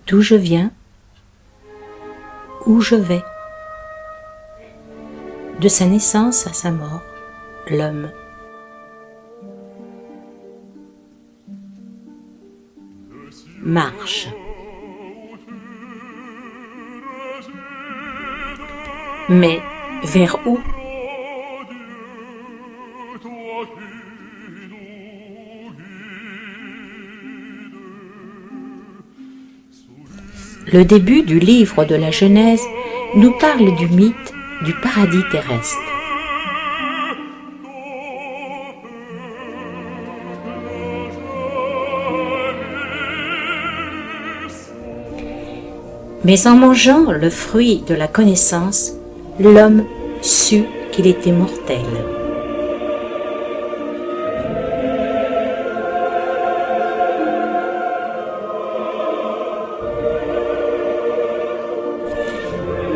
D'où je viens, où je vais. De sa naissance à sa mort, l'homme. Marche. Mais vers où? Le début du livre de la Genèse nous parle du mythe du paradis terrestre. Mais en mangeant le fruit de la connaissance, l'homme sut qu'il était mortel.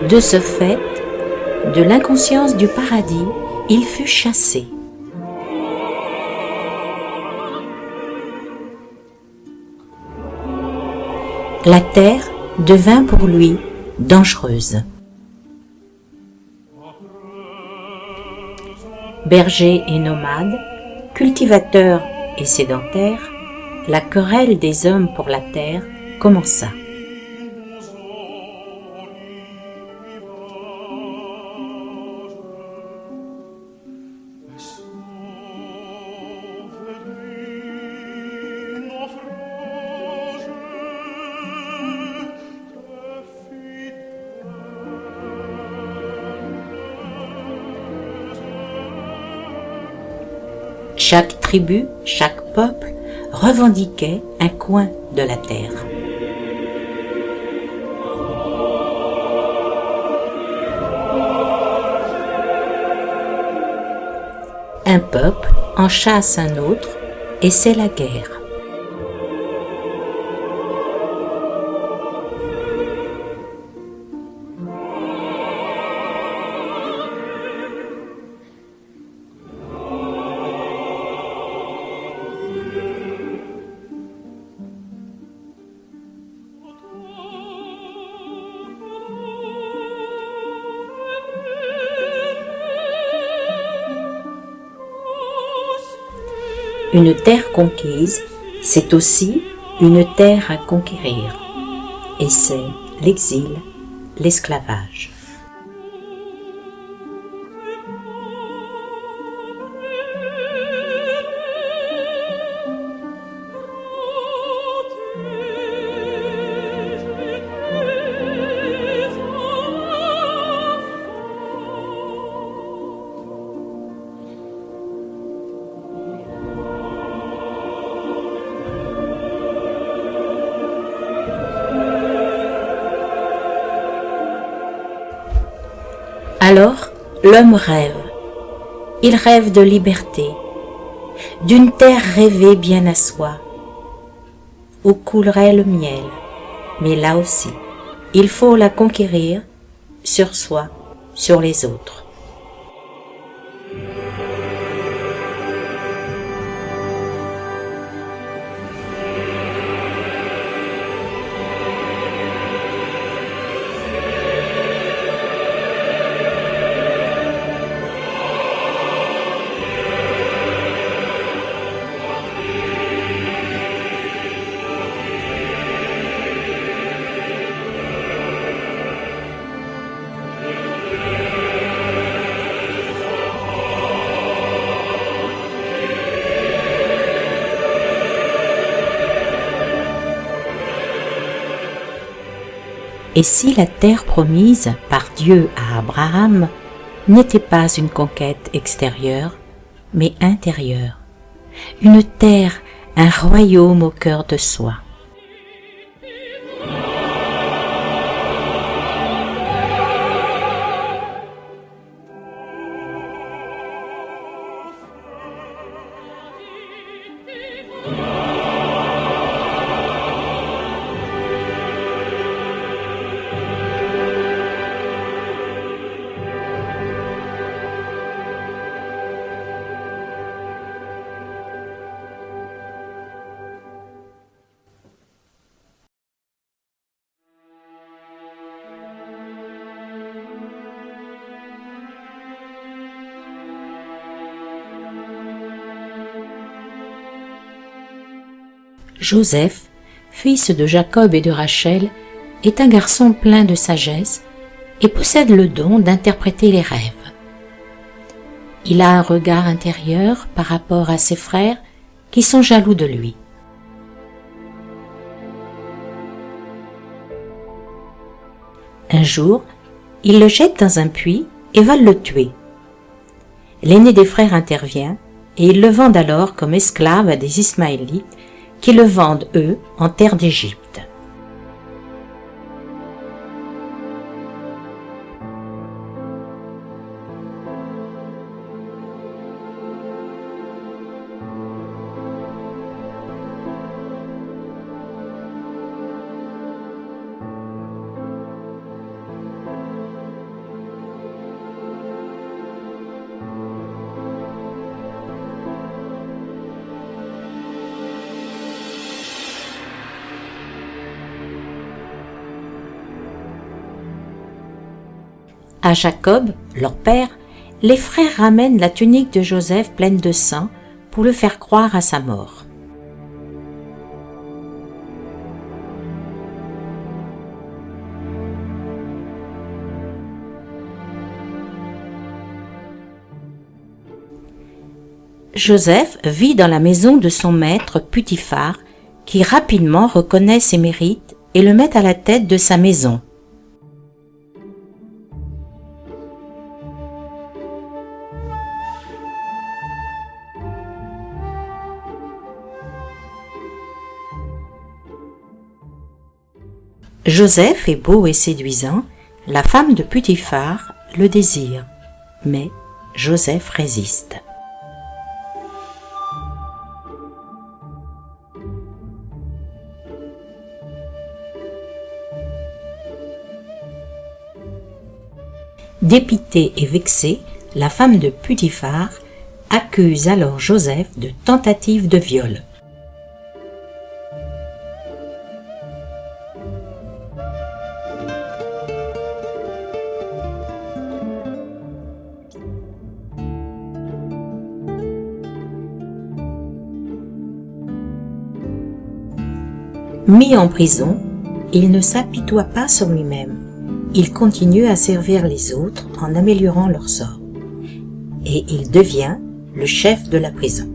De ce fait, de l'inconscience du paradis, il fut chassé. La terre devint pour lui dangereuse. Berger et nomade, cultivateur et sédentaire, la querelle des hommes pour la terre commença. Chaque tribu, chaque peuple revendiquait un coin de la terre. Un peuple en chasse un autre et c'est la guerre. Une terre conquise, c'est aussi une terre à conquérir, et c'est l'exil, l'esclavage. Alors, l'homme rêve. Il rêve de liberté, d'une terre rêvée bien à soi, où coulerait le miel. Mais là aussi, il faut la conquérir sur soi, sur les autres. Et si la terre promise par Dieu à Abraham n'était pas une conquête extérieure, mais intérieure, une terre, un royaume au cœur de soi. Joseph, fils de Jacob et de Rachel, est un garçon plein de sagesse et possède le don d'interpréter les rêves. Il a un regard intérieur par rapport à ses frères qui sont jaloux de lui. Un jour, ils le jettent dans un puits et veulent le tuer. L'aîné des frères intervient et ils le vendent alors comme esclave à des Ismaélites qui le vendent, eux, en terre d'Égypte. À Jacob, leur père, les frères ramènent la tunique de Joseph pleine de sang pour le faire croire à sa mort. Joseph vit dans la maison de son maître Putiphar, qui rapidement reconnaît ses mérites et le met à la tête de sa maison. Joseph est beau et séduisant, la femme de Putiphar le désire, mais Joseph résiste. Dépitée et vexée, la femme de Putiphar accuse alors Joseph de tentative de viol. Mis en prison, il ne s'apitoie pas sur lui-même. Il continue à servir les autres en améliorant leur sort. Et il devient le chef de la prison.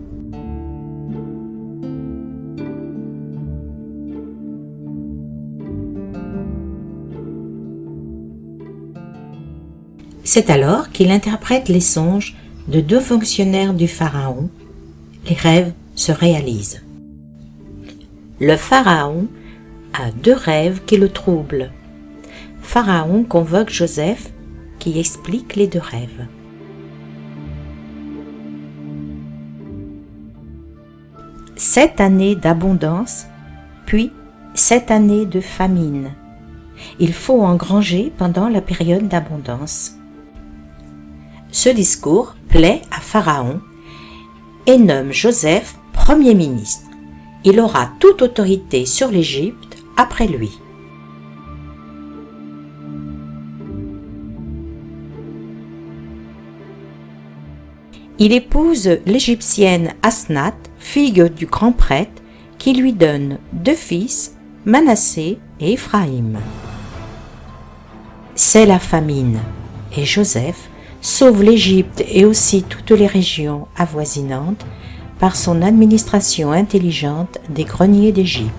C'est alors qu'il interprète les songes de deux fonctionnaires du Pharaon. Les rêves se réalisent. Le Pharaon a deux rêves qui le troublent. Pharaon convoque Joseph qui explique les deux rêves. 7 années d'abondance, puis 7 années de famine. Il faut engranger pendant la période d'abondance. Ce discours plaît à Pharaon et nomme Joseph Premier ministre. Il aura toute autorité sur l'Égypte après lui. Il épouse l'Égyptienne Asnath, fille du grand prêtre, qui lui donne 2 fils, Manassé et Éphraïm. C'est la famine, et Joseph sauve l'Égypte et aussi toutes les régions avoisinantes par son administration intelligente des greniers d'Égypte.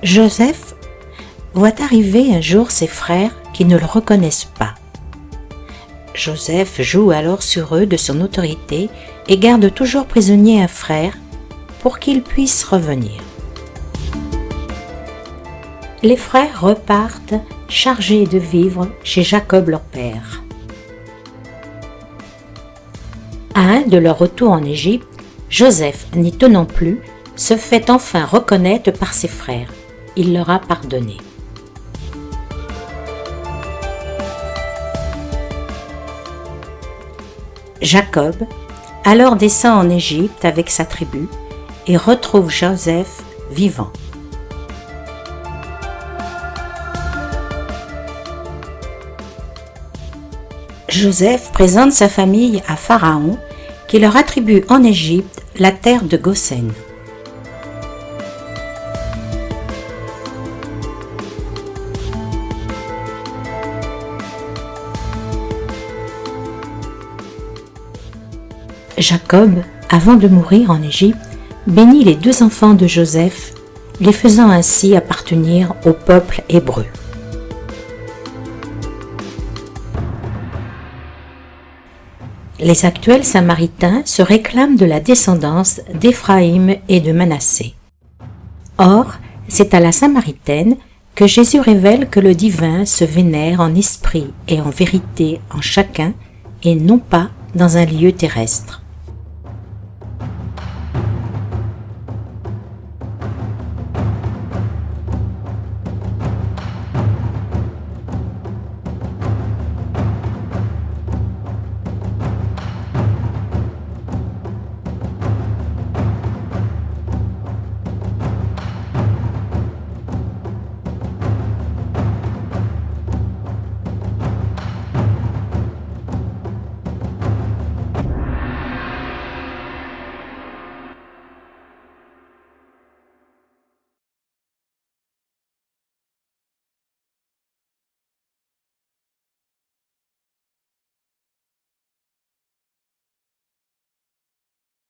Joseph voit arriver un jour ses frères qui ne le reconnaissent pas. Joseph joue alors sur eux de son autorité et garde toujours prisonnier un frère pour qu'il puisse revenir. Les frères repartent chargés de vivres chez Jacob leur père. À un de leurs retours en Égypte, Joseph, n'y tenant plus, se fait enfin reconnaître par ses frères. Il leur a pardonné. Jacob alors descend en Égypte avec sa tribu et retrouve Joseph vivant. Joseph présente sa famille à Pharaon, qui leur attribue en Égypte la terre de Goshen. Jacob, avant de mourir en Égypte, bénit les 2 enfants de Joseph, les faisant ainsi appartenir au peuple hébreu. Les actuels Samaritains se réclament de la descendance d'Éphraïm et de Manassé. Or, c'est à la Samaritaine que Jésus révèle que le divin se vénère en esprit et en vérité en chacun, et non pas dans un lieu terrestre.